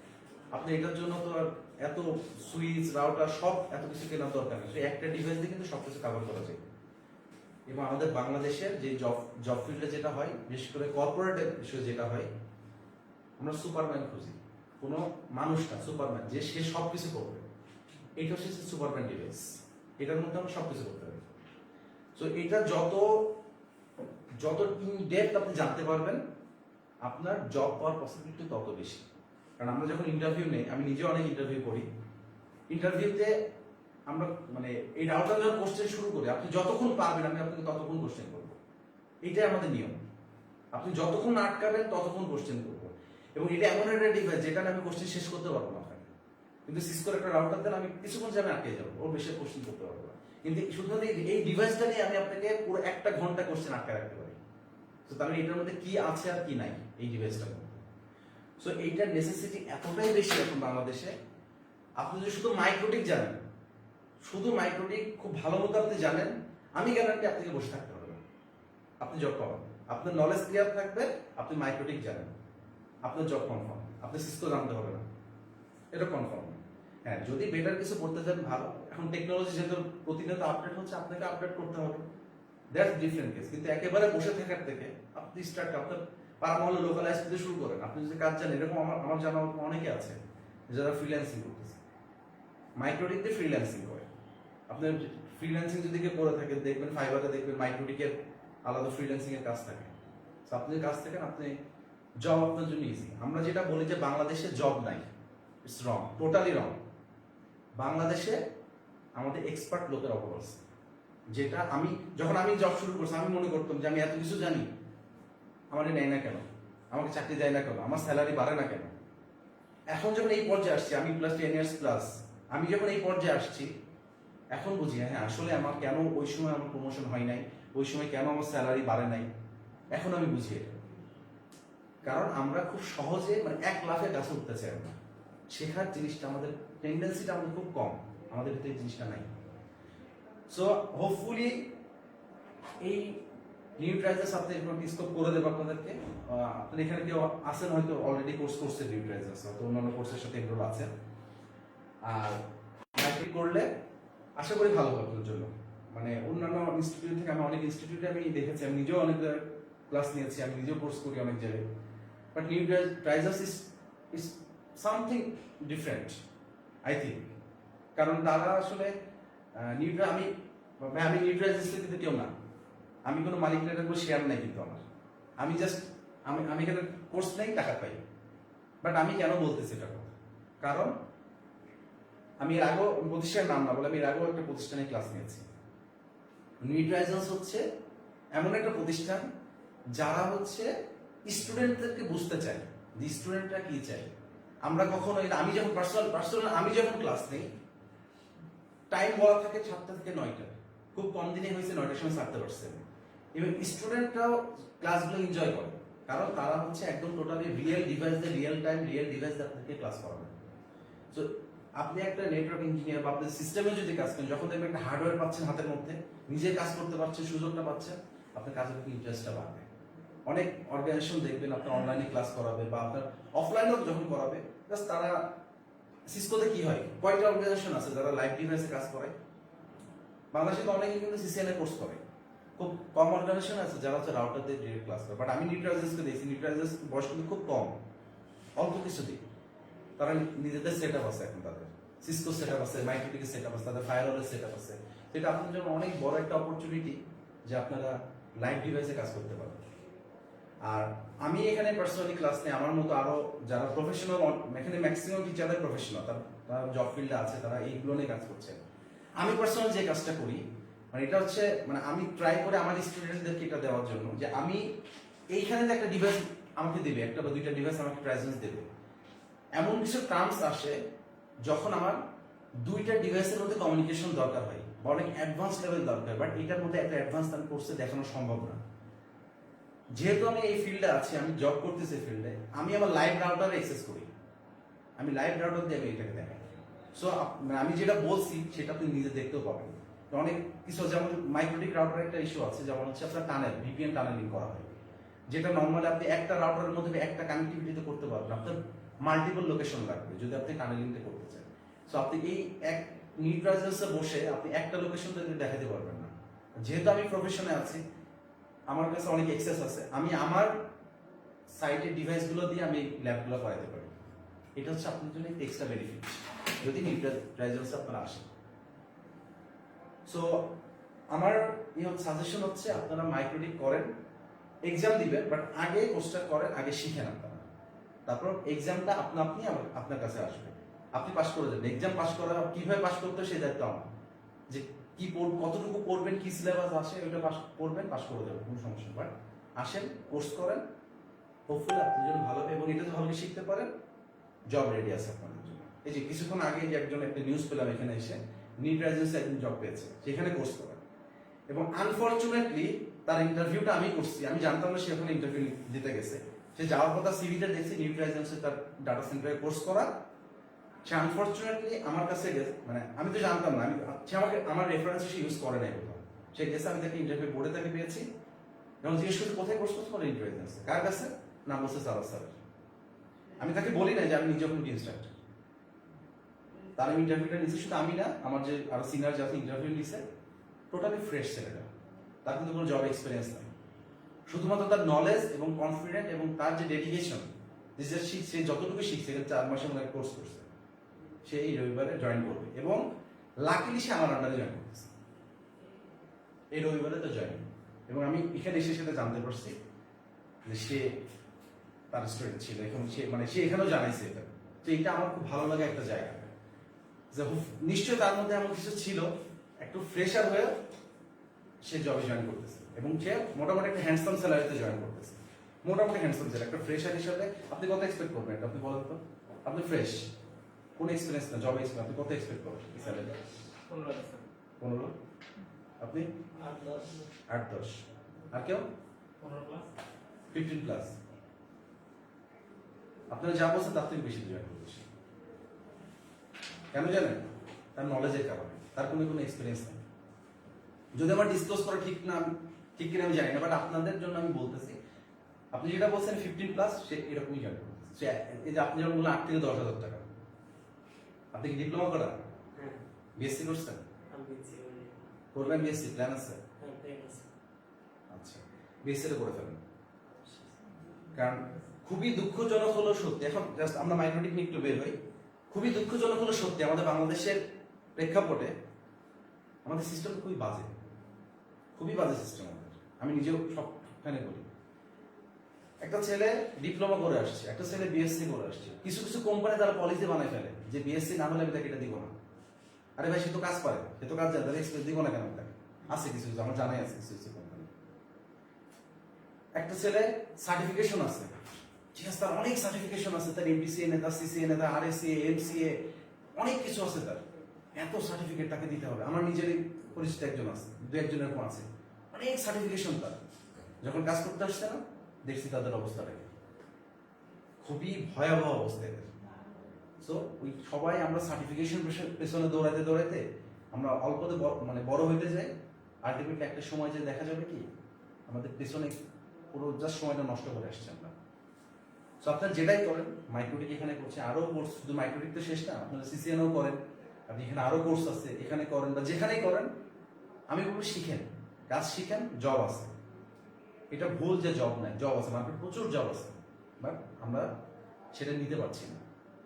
আপনি এটার জন্য তো আর এত সুইচ রাউটার সব এত কিছু কেনার দরকার নেই, একটা ডিভাইস দিয়ে কিন্তু সবকিছু কভার করা যায়। এবং আমাদের বাংলাদেশের যে জব ফিল্ডে যেটা হয়, বিশেষ করে কর্পোরেট বিষয়ে যেটা হয়, আমরা সুপারম্যান খুঁজি, কোনো মানুষটা সুপারম্যান যে সে সব কিছু করবে, এটা হচ্ছে সুপারম্যান ডিভাইস, এটার মধ্যে আমরা সব কিছু করতে পারি। সো এটা যত যত ইন ডেপথ আপনি জানতে পারবেন, আপনার জব পাওয়ার পসিবিলিটি তত বেশি। কারণ আমরা যখন ইন্টারভিউ নেই, আমি নিজে অনেক ইন্টারভিউ করি, ইন্টারভিউতে আমরা মানে এই রাউটার যখন কোশ্চেন শুরু করি, আপনি যতক্ষণ পারবেন আমি আপনাকে ততক্ষণ কোশ্চেন করবো, এইটাই আমাদের নিয়ম। আপনি যতক্ষণ আটকাবেন ততক্ষণ কোশ্চেন করবো, এবং এটা এমন একটা ডিভাইস যেটা আমি কোশ্চেন শেষ করতে পারবো না আপনাকে। কিন্তু সিসকোর একটা রাউটার দেন, আমি কিছুক্ষণ যাবে আটকে যাবো, ওর বেশি কোশ্চেন করতে পারবো না। কিন্তু শুধুমাত্র এই ডিভাইসটা নিয়ে আমি আপনাকে পুরো 1 ঘন্টা কোশ্চেন আটকে রাখতে পারি। তো তাহলে এটার মধ্যে কি আছে আর কি নাই এই ডিভাইসটার মধ্যে। সো এইটার নেসেসিটি এতটাই বেশি এখন বাংলাদেশে। আপনি যদি শুধু মাইক্রোটিক জানেন, শুধু মাইক্রোটিক খুব ভালো মতো আপনি জানেন, আমি গ্যারান্টি আপনাকে বসে থাকতে হবে না, আপনি জব পাবেন। আপনার নলেজ ক্লিয়ার থাকবে, আপনি মাইক্রোটিক জানেন, আপনার জব কনফার্ম। আপনি সিসকো জানতে হবে না, এটা কনফার্ম। হ্যাঁ, যদি বেটার কিছু করতে চান ভালো, এখন টেকনোলজি যেহেতু প্রতিনিয়ত আপডেট হচ্ছে, আপনাকে আপডেট করতে হবে, দ্যাটস ডিফারেন্ট কেস। কিন্তু একেবারে বসে থাকার থেকে আপনি স্টার্ট আপনার পাড়া মহল্লা লোকালাইজ করতে শুরু করেন। আপনি যদি কাজ জানেন, এরকম আমার জানা অনেকে আছে যারা ফ্রিল্যান্সিং করতেছে, মাইক্রোটিক দিয়ে ফ্রিল্যান্সিং করে। আপনার ফ্রিল্যান্সিং যদি কেউ করে থাকেন, দেখবেন ফাইবারে দেখবেন মাইক্রোটিকের আলাদা ফ্রিল্যান্সিং এর কাজ থাকে। আপনি কাজ থাকেন, আপনি জব আপনার জন্য ইজি। আমরা যেটা বলি যে বাংলাদেশে জব নাই, ইটস রং, টোটালি রং। বাংলাদেশে আমাদের এক্সপার্ট লোকের অভাব আছে, যেটা যখন আমি জব শুরু করছি আমি মনে করতাম যে আমি এত কিছু জানি, আমার নেয় না কেন, আমাকে চাকরি দেয় না কেন, আমার স্যালারি বাড়ে না কেন। এখন যখন এই পর্যায়ে আসছি, আমি প্লাস 10 ইয়ার্স প্লাস, আমি যখন এই পর্যায়ে আসছি, এখন বুঝি হ্যাঁ আসলে আমার কেন ওই সময় আমার প্রমোশন হয় নাই, ওই সময় কেন আমার স্যালারি বাড়ে নাই, এখন আমি বুঝি এটা। কারণ আমরা খুব সহজে মানে 1 লাফে গাছে উঠতে চাই না, শেখার জিনিসটা আমাদের টেন্ডেন্সিটা আমাদের খুব কম, আমাদের ভিতরে এই জিনিসটা নাই। সো হোপফুলি এই নিউ ট্রাইজার্স আপনি এরকম স্কোপ করে দেবো আপনাদেরকে। আপনার এখানে কেউ আছেন হয়তো অলরেডি কোর্স করছে নিউ ট্রাইজার্স, হয়তো অন্যান্য কোর্সের সাথে এনরোল আছেন। আর ম্যাট্রিক করলে আশা করি ভালো হবে আপনার জন্য। মানে অন্যান্য ইনস্টিটিউট থেকে আমি অনেক ইনস্টিটিউটে আমি দেখেছি, আমি নিজেও অনেক ক্লাস নিয়েছি, আমি নিজেও কোর্স করি অনেক জায়গায়। বাট নিউ ট্রাইজার্স is something different I think. কারণ তারা আসলে আমি নিউ ট্রাইজার্সের কিন্তু কেউ না, আমি কোনো মালিকের কোনো শেয়ার নাই কিন্তু আমি জাস্ট আমি এখানে কোর্স নেই, টাকা পাই। বাট আমি কেন বলতেছি এটা কথা, কারণ আমি এর আগেও প্রতিষ্ঠানের নাম না বলে আমি এর আগেও একটা প্রতিষ্ঠানে ক্লাস নিয়েছি। নিউ ট্রাইজার্স হচ্ছে এমন একটা প্রতিষ্ঠান যারা হচ্ছে স্টুডেন্টদেরকে বুঝতে চায় যে স্টুডেন্টরা কি চায়। আমরা কখনো আমি যখন পার্সোনাল আমি যখন ক্লাস নেই, টাইম বলা থাকে 7টা থেকে 9টা, খুব কম দিনে হয়েছে 9টার সময় ছাড়তে পারছে। এবং স্টুডেন্টরাও ক্লাসগুলো এনজয় করে, কারণ তারা হচ্ছে একদম টোটালি রিয়েল ডিভাইস দিয়ে রিয়েল টাইম রিয়েল ডিভাইস দিয়ে আপনাকে ক্লাস করাবে। সো আপনি একটা নেটওয়ার্ক ইঞ্জিনিয়ার বা আপনার সিস্টেমে যদি কাজ করেন, যখন দেখবেন একটা হার্ডওয়্যার পাচ্ছেন হাতের মধ্যে, নিজে কাজ করতে পারছেন, সুযোগটা পাচ্ছেন, আপনার কাজের প্রতি ইন্টারেস্টটা বাড়বে। অনেক অর্গানাইজেশন দেখবেন আপনার অনলাইনে ক্লাস করাবে বা আপনার অফলাইনেও যখন করাবে, জাস্ট তারা সিসকোতে কি হয়, কয়টা অর্গানাইজেশন আছে যারা লাইভ ডিভাইসে কাজ করে? বাংলাদেশে তো অনেকে কিন্তু সিসিএন এ কোর্স করে, খুব কম অর্গানাইজেশন আছে যারা হচ্ছে রাউটার দিয়ে ডিরেক্ট ক্লাস করে। বাট আমি নিউ ট্রাইজার্সকে দেখছি, নিউ ট্রাইজার্স বয়স কিন্তু খুব কম, অল্প কিছু দিই, তারা নিজেদের সেট আপ আছে, এখন তাদের সিসকো সেট আপ আছে, মাইক্রোটিকের সেট আপ আছে, তাদের ফায়ারওয়ালের সেট আপ আছে। এটা আপনার জন্য অনেক বড় একটা অপরচুনিটি যে আপনারা লাইভ ডিভাইসে কাজ করতে পারেন। আর আমি এখানে পার্সোনালি ক্লাস নেই, আমার মতো আরো যারা প্রফেশনাল, এখানে ম্যাক্সিমাম টিচারদের প্রফেশনাল, তারা জব ফিল্ডে আছে, তারা এইগুলো নিয়ে কাজ করছে। আমি পার্সোনাল যে কাজটা করি, মানে এটা হচ্ছে মানে আমি ট্রাই করে আমার স্টুডেন্টদেরকে এটা দেওয়ার জন্য যে আমি এইখানে যে একটা ডিভাইস আমাকে দেবে, একটা বা দুইটা ডিভাইস আমাকে প্রেজেন্স দেবে, এমন কিছু টার্মস আসে যখন আমার দুইটা ডিভাইসের মধ্যে কমিউনিকেশন দরকার হয় বা অনেক অ্যাডভান্স লেভেল দরকার, বাট এটার মধ্যে একটা অ্যাডভান্স আমি কোর্সে দেখানো সম্ভব না। যেহেতু আমি এই ফিল্ডে আছি, আমি জব করতেছি ফিল্ডে, আমি আমার লাইভ রাউটারে অ্যাক্সেস করি, আমি লাইভ রাউটার দিয়ে আমি এটাকে দেখাই। সো আমি যেটা বলছি সেটা আপনি নিজে দেখতেও পাবেন। অনেক কিছু যেমন মাইক্রোটিক রাউটারের একটা ইস্যু আছে, যেমন হচ্ছে আপনার টানেল ভিপিএন টানেলিং করা হয়, যেটা নর্মালি আপনি একটা রাউটারের মধ্যে একটা কানেক্টিভিটিতে করতে পারবেন, আপনার মাল্টিপল লোকেশন লাগবে যদি আপনি টানেলিংটা করতে চান। সো আপনি এই এক নিট রাইজার্সে বসে আপনি একটা লোকেশন দেখাতে পারবেন না। যেহেতু আমি প্রফেশনে আছি, আমার কাছে অনেক এক্সেস আছে, আমি আমার সাইটের ডিভাইসগুলো দিয়ে আমি ল্যাবগুলো করাতে পারি। এটা হচ্ছে আপনার জন্য একটা এক্সট্রা বেনিফিট যদি নিট রাইজার্সে আপনারা আসেন। সো আমার সাজেশন হচ্ছে আপনারা মাইক্রোটিক করেন, এক্সাম দিবেন, বাট আগে কোর্সটা করেন, আগে শিখেন আপনারা, তারপর এক্সামটা আপনি আপনার কাছে আসবে, আপনি পাস করে যাবেন। এক্সাম পাস করা কিভাবে পাস করতে হয় সেই দায়িত্ব আমার, যে কি কতটুকু পড়বেন, কি সিলেবাস আসে ওইটা পাস করবেন, পাস করে যাবেন, কোনো সমস্যা নেই। বাট আসেন, কোর্স করেন, হোপফুলি আপনার জন্য ভালো হবে, এবং এটা যদি ভালো শিখতে পারেন জব রেডি আছে আপনাদের জন্য। এই যে কিছুক্ষণ আগে যে একজন একটা নিউজ পেলাম এখানে এসে, নিট রাইজার্সে একজন জব পেয়েছে, সেখানে কোর্স করেন, এবং আনফরচুনেটলি তার ইন্টারভিউটা আমি করছি, আমি জানতাম না সে ওখানে ইন্টারভিউ দিতে গেছে। সে যাওয়ার কথা সিভিটা দেখছি নিট রাইজার্সে তার ডাটা সেন্টারে কোর্স করা। সে আনফরচুনেটলি আমার কাছে গেছে, মানে আমি তো জানতাম না, সে আমাকে আমার রেফারেন্স সে ইউজ করে নাই কোথাও। সে গেছে, আমি তাকে ইন্টারভিউ বোর্ডে তাকে পেয়েছি, এবং জিজ্ঞেস করছি কোথায় কোর্স করতে পারে, নিট রাইজার্সে, কার কাছে, নাম বলছে সারাজ স্যার। আমি তাকে বলি না যে আমি নিজে কোনো ইনস্ট্রাক্টর। তার আমি ইন্টারভিউটা নিচ্ছি, শুধু আমি না, আমার যে আরো সিনিয়র যারা ইন্টারভিউ নিচ্ছে, টোটালি ফ্রেশ ছেলেটা, তার কিন্তু কোনো জব এক্সপিরিয়েন্স নাই, শুধুমাত্র তার নলেজ এবং কনফিডেন্ট এবং তার যে ডেডিকেশন, যে সে যতটুকু শিখছে, 4 মাসের মধ্যে কোর্স করছে, সে এই রবিবারে জয়েন করবে, এবং লাকিলি সে আমার আন্ডারে জয়েন করতেছে এই রবিবারে তো জয়েন। এবং আমি এখানে এসে সেটা জানতে পারছি যে সে তার স্টুডেন্ট ছিল, এখন সে এখানেও জানাইছে এটা। তো এটা আমার খুব ভালো লাগে একটা জায়গা, যে নিশ্চয়ই তার মধ্যে এমন কিছু ছিল, একটু ফ্রেশার হয়ে সে জবে জয়েন করতেছে, এবং সে মোটামুটি একটা হ্যান্ডসাম স্যালারিতে জয়েন করতেছে, মোটামুটি হ্যান্ডসাম স্যালারি। একটা ফ্রেশার হিসাবে আপনি কত এক্সপেক্ট করবেন, এটা আপনি বলেন তো, আপনি ফ্রেশ, কোন এক্সপিরিয়েন্স না, জব এক্সপিরিয়েন্স, আপনি কত এক্সপেক্ট করবেন এই স্যালারি? 15। আপনি 8-10, আর কেউ 15+। আপনারা যা বলছেন তার থেকে বেশি জয়েন করতেছে, কেন জানেন? তার নলেজের কারণে, তার কোনো এক্সপিরিয়েন্স নেই। যদি আমার ডিসক্লোজ করা ঠিক কিনা আমি জানি না, বাট আপনাদের জন্য আমি বলতেছি, আপনি যেটা বলছেন 15+, সে এরকমই জয়েন করতেছে। এই যে আপনি যেমন বললেন 8 থেকে 10,000 টাকা, আপনি কি ডিপ্লোমা করা, বিএসসি করছেন, করবেন বিএসসি প্ল্যান আছে? আচ্ছা, বিএসসিটা করে ফেলেন, কারণ খুবই দুঃখজনক হলো সত্যি, এখন জাস্ট আমরা মাইক্রোটিক নিয়ে একটু বের হই, খুবই দুঃখজনক হলো সত্যি, আমাদের বাংলাদেশের প্রেক্ষাপটে আমাদের সিস্টেম খুবই বাজে, খুবই বাজে সিস্টেম আমাদের। আমি নিজেও সবখানে বলি, একটা ছেলে ডিপ্লোমা করে আসছে, একটা ছেলে বিএসসি করে আসছে, কিছু কিছু কোম্পানি তারা পলিসি বানায় ফেলে যে বিএসসি না হলে আমি তাকে এটা দিব না। আরে ভাই, সে তো কাজ পারে, সে তো কাজ জানে, তাহলে এক্সপিরিয়েন্স দিব না কেন তাকে? আছে কিছু কিছু, আমার জানাই আছে কিছু কিছু কোম্পানি। একটা ছেলে সার্টিফিকেশন আছে, ঠিক আছে, তার অনেক সার্টিফিকেশন আছে, তার এমপিসিএ নেতা, সিসিএ নেতা, আরএসসিএ, এমসিএ, অনেক কিছু আছে তার, এত সার্টিফিকেট তাকে দিতে হবে। আমার নিজেরই পরিচিত একজন আছে, 2-1 এরকম আছে, অনেক সার্টিফিকেশন তার। যখন কাজ করতে আসছে না, দেখছি তাদের অবস্থাটাকে, খুবই ভয়াবহ অবস্থা এদের। সো ওই সবাই আমরা সার্টিফিকেশন পেছনে দৌড়াইতে দৌড়াইতে আমরা অল্পতে মানে বড় হইতে যাই, আলটিমেটলি একটা সময় যে দেখা যাবে কি আমাদের পেছনে পুরো জাস্ট সময়টা নষ্ট করে আসছে আমরা। সো আপনারা যেটাই করেন, মাইক্রোটিক এখানে করছে, আরো কোর্স, শুধু মাইক্রোটিক তো শেষ না, আপনারা সিসিএনও করেন, আপনি এখানে আরো কোর্স আছে, এখানে করেন বা যেখানেই করেন, আমি বলবো শিখেন, কাজ শিখেন, জব আছে। এটা ভুল যে জব নাই, জব আছে, মার্কেট প্রচুর জব আছে, বাট আমরা সেটা নিতে পারছি না।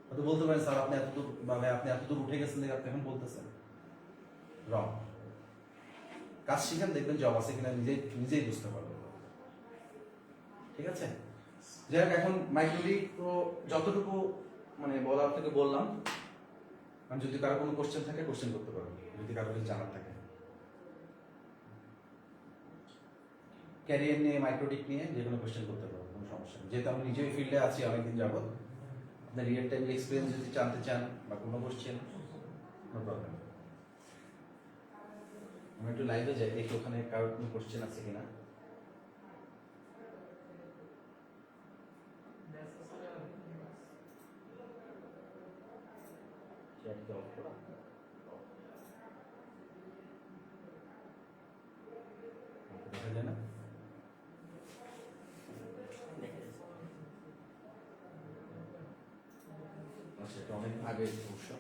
হয়তো বলতে পারেন স্যার আপনি এতদূর বা আপনি এতদূর উঠে গেছেন দেখে আপনি এখন বলতেছেন, রং। কাজ শিখেন, দেখবেন জব আছে কিনা নিজেই বুঝতে পারবেন। ঠিক আছে, যাই হোক, এখন মাইক্রোটিক তো যতটুকু মানে বলার থেকে বললাম, আমি যদি কারো কোনো কোশ্চেন থাকে কোশ্চেন করতে পারবো, যদি কারো কিছু জানার থাকে। ক্যারিয়ার নিয়ে, মাইক্রোটিক নিয়ে যে কোনো কোশ্চেন করতে পারবো, কোনো সমস্যা নেই। যেহেতু আমি নিজেই ফিল্ডে আছি অনেকদিন যাবত, আপনার রিয়েল টাইম এক্সপিরিয়েন্স যদি জানতে চান বা কোনো কোশ্চেন, নো প্রবলেম। আমি একটু লাইভে যাই, দেখি ওখানে কারোর কোনো কোশ্চেন আছে কিনা। চ্যাটকে অফ করা। অনেক আগে অবশ্য।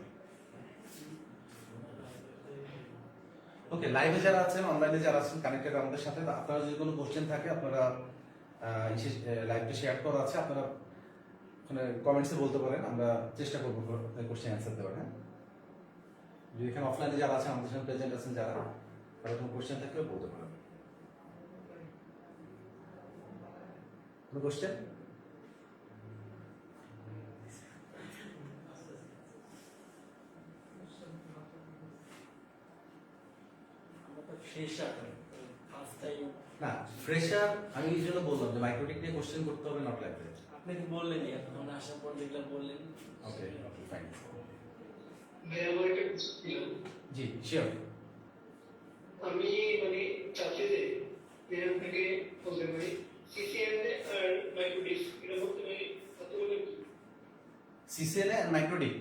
ওকে, লাইভে যারা আছেন, অনলাইনে যারা আছেন কানেক্টেড আমাদের সাথে, আপনারা যদি কোনো কোশ্চেন থাকে আপনারা লাইভটা শেয়ার করা আছে, আপনারা ওখানে কমেন্টসে বলতে পারেন, আমরা চেষ্টা করবো আপনাদের কোশ্চেন অ্যান্সার দেওয়ার। হ্যাঁ, যদি এখানে অফলাইনে যারা আছেন, আমাদের সাথে প্রেজেন্ট আছেন যারা, তারা কোনো কোশ্চেন থাকলেও বলতে পারেন। কোনো কোশ্চেন? না, ফ্রেশার আমি এই জন্য বললাম যে মাইক্রোটেক নিয়ে কোশ্চেন করতে হবে, নট লাইক দ্যাট। আপনি তো বললেনই, এখন আসার পর দেখলাম বললেন। ওকে ওকে ফাইন। জি, জি শিওর। আমি মানে চাচ্ছি যে মেয়র থেকে বলতে পারি সিসিএন আর মাইক্রোডিস এটা বলতে পারি কতগুলো কি সিসিএনএ এন্ড মাইক্রোডিক।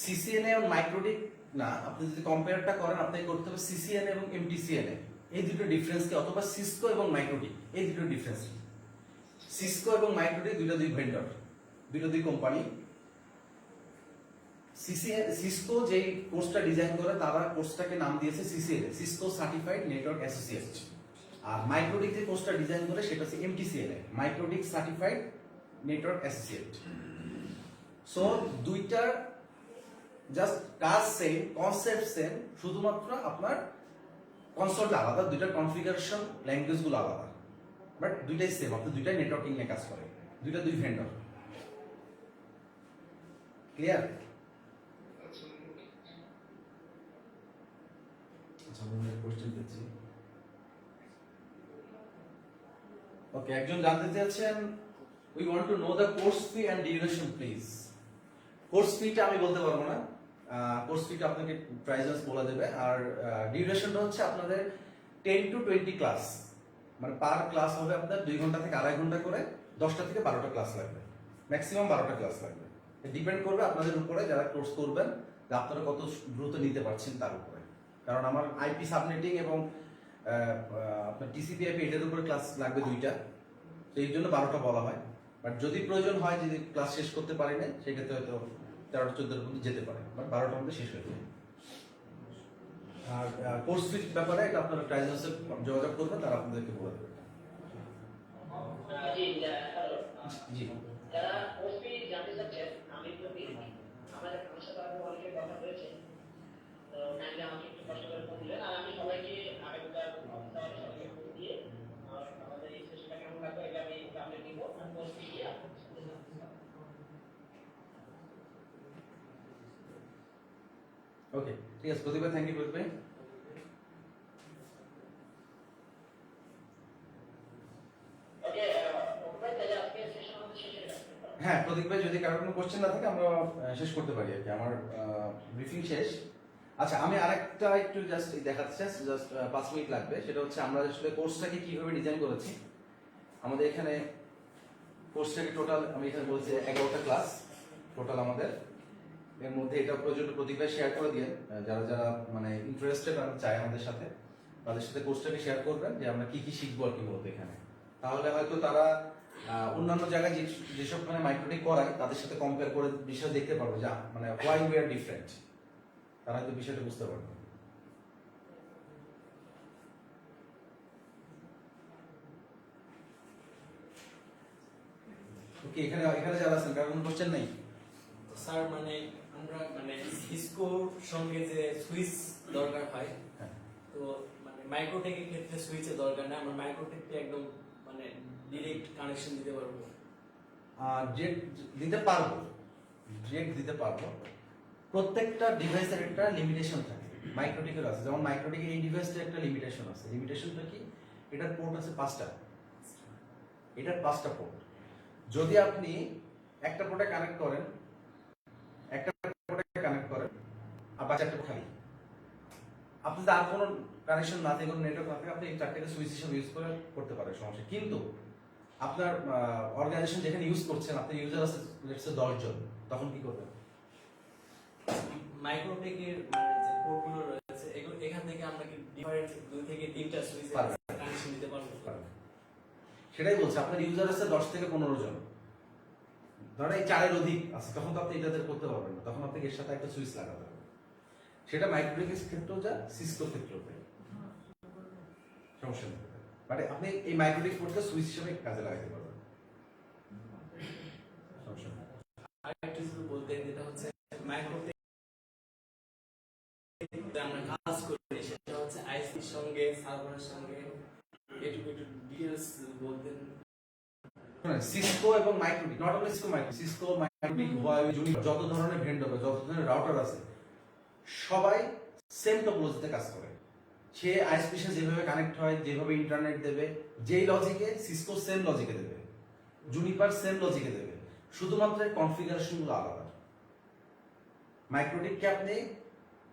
সিসিএনএ এবং মাইক্রোডিক না, আপনি যদি কম্পেয়ারটা করেন আপনাকে করতে হবে সিসিএনএ এবং এমটিসিএনএ, এই দুটো ডিফারেন্স কি, অথবা সিসকো এবং মাইক্রোডিক, এই দুটো ডিফারেন্স। সিসকো এবং মাইক্রোডিক দুইটা দুই ভেন্ডর, দুইটা দুই কোম্পানি। সিসকো যেই কোর্সটা ডিজাইন করে তারা কোর্সটাকে নাম দিয়েছে CCNA, Cisco certified network associate. আর মাইক্রোডিক যে কোর্সটা ডিজাইন করে সেটা হচ্ছে MTCNA, MikroTik certified network associate. So দুইটার জাস্ট কাজ সেম, কনসেপ্ট সেম, শুধুমাত্র আপনার কনসোলটা আলাদা, দুইটার কনফিগারেশন ল্যাঙ্গুয়েজগুলো আলাদা, বাট দুইটাই সেম, আপনি দুইটাই নেটওয়ার্কিং নিয়ে কাজ করেন, দুইটা দুই ভেন্ডর। ক্লিয়ার? আচ্ছা আচ্ছা, আমি কোশ্চেন দিচ্ছি। ওকে, একজন জানতে চাচ্ছেন, we want to know the course fee and duration please. Course ফিটা আমি বলতে পারবো না, কোর্স ফিটা আপনাকে প্রাইজেস বলে দেবে। আর ডিউরেশনটা হচ্ছে আপনাদের 10 to 20 ক্লাস, মানে পার ক্লাস হবে আপনার 2 ঘন্টা থেকে 2.5 ঘন্টা করে, 10টা থেকে 12টা ক্লাস লাগবে, ম্যাক্সিমাম 12টা ক্লাস লাগবে। ডিপেন্ড করবে আপনাদের উপরে, যারা কোর্স করবেন, যে আপনারা কত দ্রুত নিতে পারছেন তার উপরে। কারণ আমার আইপি সাবনেটিং এবং আপনার টিসিপি আইপি এটার উপরে ক্লাস লাগবে 2টা, তো এই জন্য 12টা বলা হয়। বাট যদি প্রয়োজন হয়, যদি ক্লাস শেষ করতে পারি না, সেক্ষেত্রে হয়তো 13টা 14টার মধ্যে যেতে পারে, বাট 12টার মধ্যে শেষ হয়ে যায়। আর কোর্স ফির ব্যাপারে এটা আপনারা প্রাইজেসে যোগাযোগ করবেন, তারা আপনাদেরকে বলে দেবে। জি হ্যালো জি যারা ওসপি জানতে চাচ্ছেন, আমি তো আমাদের সাথে অনেকে কথা হয়েছে, তো কাইন্ডলি আমাকে একটু কষ্ট করে ফোন দিলেন। আর আমি সবাইকে আগামীকাল সবাইকে ফোন দিয়ে আমাদের এই সেশনটা কেমন লাগবে এটা আমি আপডেট দিব, আর ওসপি দিয়ে ওকে, ঠিক আছে প্রদীপ ভাই, থ্যাংক ইউ প্রদীপ ভাই। ওকে ওকে তাহলে আজকে সেশন আমাদের শেষ হয়ে যাচ্ছে। হ্যাঁ প্রদীপ ভাই, যদি কারোর কোনো কোশ্চেন না থাকে আমরা শেষ করতে পারি আর কি, আমার ব্রিফিং শেষ। আচ্ছা, আমি আরেকটা একটু জাস্ট দেখাতে চাই, জাস্ট 5 মিনিট লাগবে। সেটা হচ্ছে আমরা আসলে কোর্সটাকে কিভাবে ডিজাইন করেছি। আমাদের এখানে কোর্সটাকে টোটাল, আমি এখানে বলছি 11টা ক্লাস টোটাল আমাদের। এর মধ্যে এটা প্রয়োজন প্রদীপ ভাই শেয়ার করে দিয়ে, যারা যারা মানে ইন্টারেস্টেড আর চায় আমাদের সাথে, তাদের সাথে কোর্সটাকে শেয়ার করবেন যে আমরা কি কি শিখবো আর কি বলতে এখানে। তাহলে হয়তো তারা অন্যান্য জায়গায় যেসব মানে মাইক্রোটেক করায় তাদের সাথে কম্পেয়ার করে বিষয় দেখতে পারবে, যে মানে হোয়াই উই আর ডিফারেন্ট, তারা হয়তো বিষয়টা বুঝতে পারবে। ওকে, এখানে এখানে যারা আছেন কারণ কোনো কোশ্চেন নেই? স্যার মানে আমরা মানে সিসকোর সঙ্গে যে সুইচ দরকার হয়, হ্যাঁ। তো মানে মাইক্রোটেকের ক্ষেত্রে সুইচের দরকার না, আমরা মাইক্রোটেকটা একদম মানে ডিরেক্ট কানেকশন দিতে পারবো। জেট দিতে পারবো, জেট দিতে পারবো। প্রত্যেকটা ডিভাইসের একটা লিমিটেশন থাকে, মাইক্রোটেকের আছে। যেমন মাইক্রোটেকের এই ডিভাইসটার একটা লিমিটেশন আছে। লিমিটেশনটা কি? এটার পোর্ট আছে 5টা, এটার 5টা পোর্ট। যদি আপনি একটা পোর্টে কানেক্ট করেন, আবার 4টা খালি, আপনি যদি আর কোনো কানেকশন না থাকে, কোনো নেটওয়ার্ক না থাকে, আপনি এই 4টাকে সুইচ হিসেবে ইউজ করে করতে পারেন, সমস্যা। কিন্তু আপনার অর্গানাইজেশন যেখানে ইউজ করছেন, আপনার ইউজার আছে লেটস সে 10 জন, তখন কি করবেন? মাইক্রোটেকের মানে যে পোর্টগুলো রয়েছে, এগুলো এখান থেকে আমরা কি ডিফারেন্ট 2 থেকে 3টা সুইচে কানেকশন দিতে পারবো? সেটাই বলছে, আপনার ইউজার আছে 10 থেকে 15 জন, ধরেন এই 4 এর অধিক আছে, তখন তো আপনি এটাতে করতে পারবেন না, তখন আপনাকে এর সাথে একটা সুইচ লাগাতে হবে। সেটা মাইক্রোটিকের ক্ষেত্রেও যা, সিসকোর ক্ষেত্রেও তাই, সমস্যা নেই। মানে আপনি এই মাইক্রোটিক পোর্টকে সুইচ হিসেবে কাজে লাগাতে পারবেন, সমস্যা নেই। আরেকটা যদি বলতে, যেটা হচ্ছে মাইক্রোটেক আমরা কাজ করি, সেটা হচ্ছে আইসির সঙ্গে সার্ভারের সঙ্গে একটু ডিটেলস বলতেন। সিসকো এবং MikroTik, not only Cisco MikroTik, Huawei, Juniper, যত ধরনের ভেন্ডর, যত ধরনের রাউটার আছে, সবাই সেম টপোলজিতে কাজ করে। সে আইএসপির সাথে যেভাবে কানেক্ট হয়, যেভাবে ইন্টারনেট দেবে, যেই লজিকে, সিসকো সেম লজিকে দেবে, জুনিপার সেম লজিকে দেবে, শুধুমাত্র কনফিগারেশনগুলো আলাদা। মাইক্রোটিককে আপনি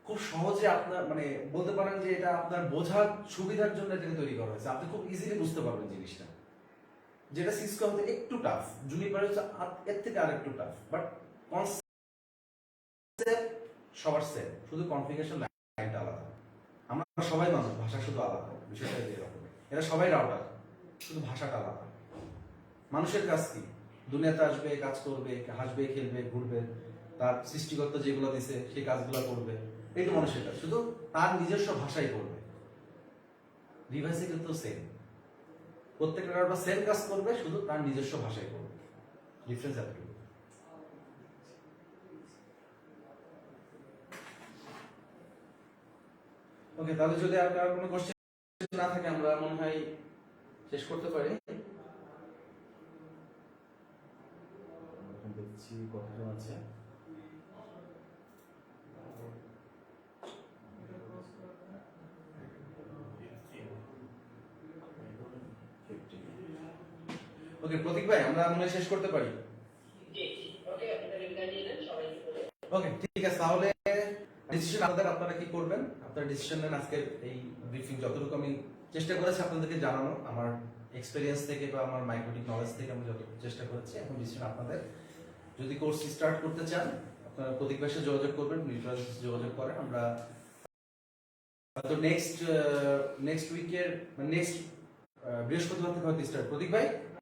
খুব সহজে আপনার মানে বলতে পারেন যে এটা আপনার বোঝার সুবিধার জন্য এটাকে তৈরি করা হয়েছে, আপনি খুব ইজিলি বুঝতে পারবেন জিনিসটা। যেটা সিসকো হতে একটু টাফ, জুনিপার হচ্ছে এর থেকে আরেকটু টাফ, বাট কনসেপ্ট সবার সেম, শুধু কনফিগারেশন লাইনটা আলাদা। আমরা সবাই মানুষ, ভাষা শুধু আলাদা, বিষয়টা এরকম। এরা সবাই রাউটার, শুধু ভাষাটা আলাদা। মানুষের কাজ কি? দুনিয়াতে আসবে, কাজ করবে, হাসবে, খেলবে, ঘুরবে, তার সৃষ্টিকর্তা যেগুলো দিছে সেই কাজগুলো করবে, এই তো মানুষের কাজ, শুধু তার নিজস্ব ভাষাই করবে। ডিভাইসে কিন্তু সেম, প্রত্যেকটা রাউটার সেম কাজ করবে, শুধু তার নিজস্ব ভাষায় করবে, ডিফারেন্স এতটুকু। ওকে, তাহলে যদি আপনার কোনো কোশ্চেন না থাকে আমরা মনে হয় শেষ করতে পারি। দেখছি কতজন আছে। ওকে প্রতীক ভাই, আমরা মনে হয় শেষ করতে পারি। জি ওকে, আপনারা বিদায় নিয়ে নেন সবাইকে বলে। ওকে ঠিক আছে, তাহলে ডিসিশন আপনারা কি করবেন, আপনার ডিসিশন নেন। আজকের এই ব্রিফিং যতটুকু আমি চেষ্টা করেছি আপনাদেরকে জানানো, আমার এক্সপেরিয়েন্স থেকে বা আমার মাইক্রোটিক নলেজ থেকে আমি যতটুকু চেষ্টা করেছি, এখন ডিসিশন আপনাদের। যদি কোর্স স্টার্ট করতে চান আপনারা প্রতীক ভাইয়ের সাথে যোগাযোগ করবেন, নিউট্রাল যোগাযোগ করেন। আমরা হয়তো নেক্সট উইকের নেক্সট বৃহস্পতিবার থেকে হয়তো স্টার্ট। প্রতীক ভাই